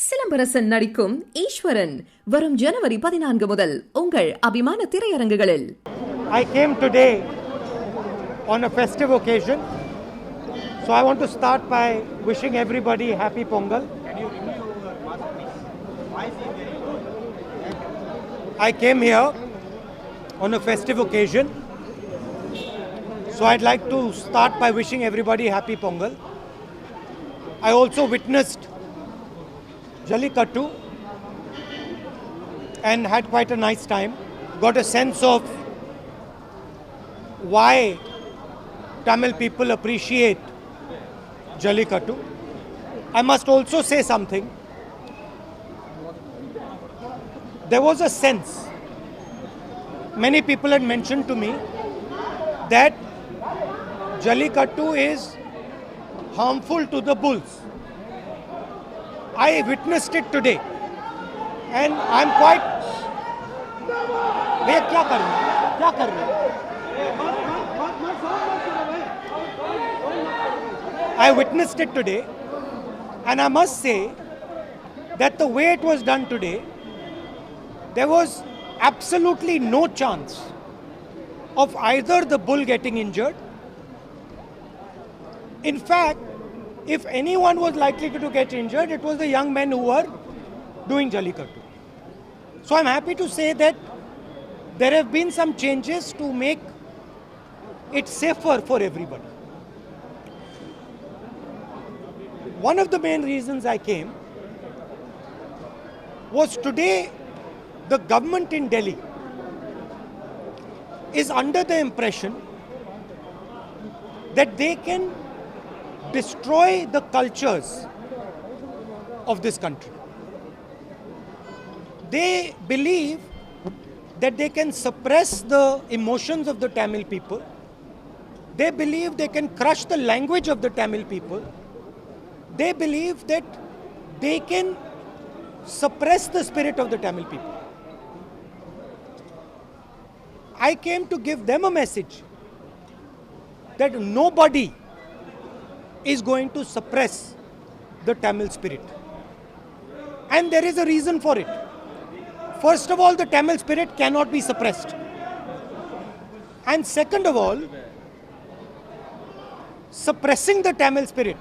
சிலம்பரசன் நடிக்கும் ஈஸ்வரன் வரும் ஜனவரி 14 முதல் உங்கள் அபிமான திரையரங்குகளில். I came today on a festive occasion, so I want to start by wishing everybody happy Pongal. I came here on a festive occasion, so I'd like to start by wishing everybody happy Pongal. I also witnessed Jallikattu and had quite a nice time. Got a sense of why Tamil people appreciate Jallikattu. I must also say something. There was a sense, many people had mentioned to me that Jallikattu is harmful to the bulls. I witnessed it today and I'm quite... भैया क्या कर रहे हैं? क्या कर रहे हैं? I witnessed it today and I must say that the way it was done today, there was absolutely no chance of either the bull getting injured. In fact, if anyone was likely to get injured, it was the young men who were doing Jallikattu. So I'm happy to say that there have been some changes to make it safer for everybody. One of the main reasons I came was today the government in Delhi is under the impression that they can destroy the cultures of this country. They believe that they can suppress the emotions of the Tamil people. They believe they can crush the language of the Tamil people. They believe that they can suppress the spirit of the Tamil people. I came to give them a message that nobody is going to suppress the Tamil spirit. And there is a reason for it. First of all, the Tamil spirit cannot be suppressed. And second of all, suppressing the Tamil spirit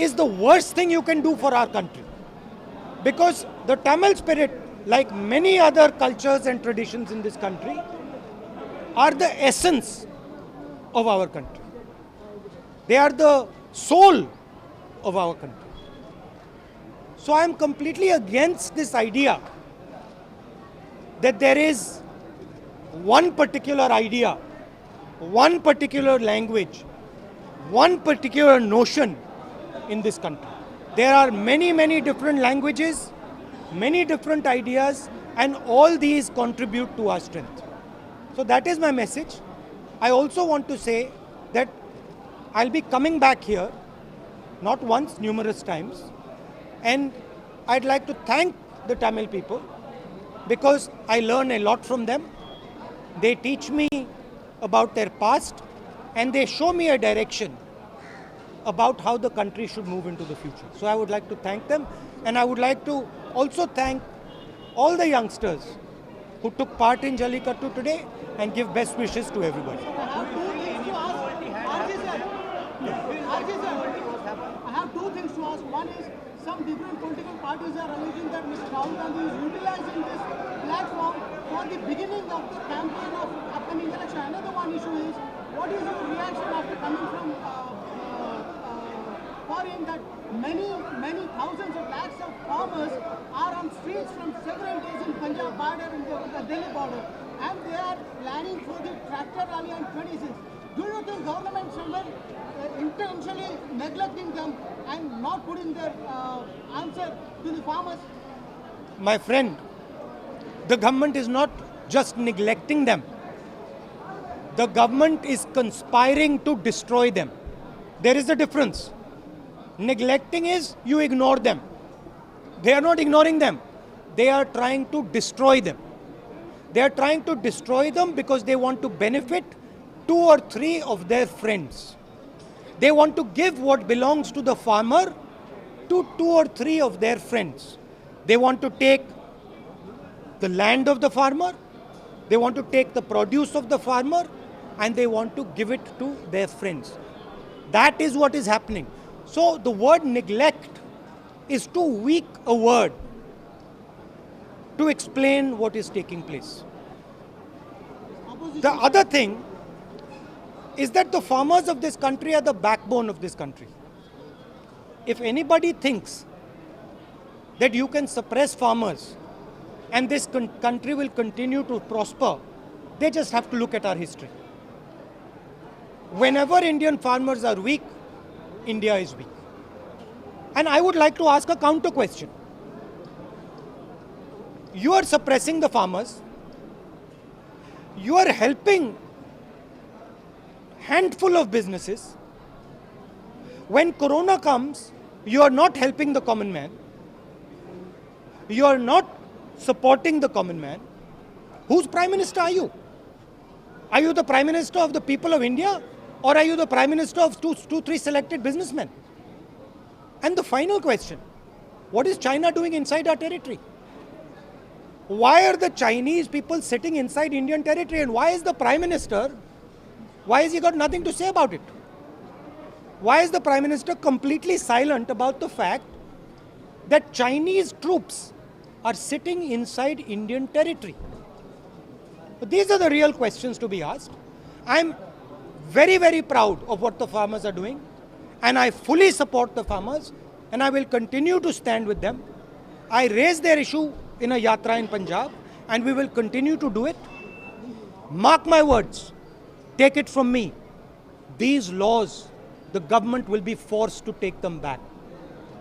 is the worst thing you can do for our country. Because the Tamil spirit, like many other cultures and traditions in this country, are the essence of our country. They are the soul of our country. So I am completely against this idea that there is one particular idea, one particular language, one particular notion in this country. There are many, many different languages, many different ideas, and all these contribute to our strength. So that is my message. I also want to say that I'll be coming back here, not once, numerous times. And I'd like to thank the Tamil people because I learn a lot from them. They teach me about their past and they show me a direction about how the country should move into the future. So I would like to thank them, and I would like to also thank all the youngsters who took part in Jallikattu today and give best wishes to everybody. I have two things to ask. One is, some different political parties are alleging that Mr. Rahul Gandhi is utilizing this platform for the beginning of the campaign of upcoming election. Another one issue is, what is your reaction after coming from foreign that many thousands of lakhs of farmers are on streets from several days in Punjab border and the Delhi border, and they are planning for the tractor rally on 26th. Do you think government somewhere intentionally neglecting them and not putting their answer to the farmers? My friend, the government is not just neglecting them. The government is conspiring to destroy them. There is a difference. Neglecting is you ignore them. They are not ignoring them. They are trying to destroy them. They are trying to destroy them because they want to benefit 2 or 3 of their friends. They want to give what belongs to the farmer to 2 or 3 of their friends. They want to take the land of the farmer, they want to take the produce of the farmer, and they want to give it to their friends. That is what is happening. So the word neglect is too weak a word to explain what is taking place. The other thing is that the farmers of this country are the backbone of this country. If anybody thinks that you can suppress farmers and this country will continue to prosper, they just have to look at our history. Whenever Indian farmers are weak, India is weak. And I would like to ask a counter question. You are suppressing the farmers. You are helping handful of businesses. When Corona comes, you are not helping the common man. You are not supporting the common man. Whose Prime Minister are you? Are you the Prime Minister of the people of India? Or are you the Prime Minister of two, three selected businessmen? And the final question, what is China doing inside our territory? Why are the Chinese people sitting inside Indian territory, and why is the Prime Minister, why has he got nothing to say about it? Why is the Prime Minister completely silent about the fact that Chinese troops are sitting inside Indian territory? These are the real questions to be asked. I'm very, very proud of what the farmers are doing, and I fully support the farmers, and I will continue to stand with them. I raised their issue in a yatra in Punjab, and we will continue to do it. Mark my words, take it from me. These laws, the government will be forced to take them back.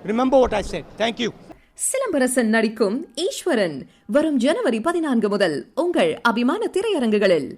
Remember what I said. Thank you. Silambarasan நடிக்கும் ஈஸ்வரன் வரும் ஜனவரி 14 முதல் உங்கள் அபிமான திரையரங்குகளில்.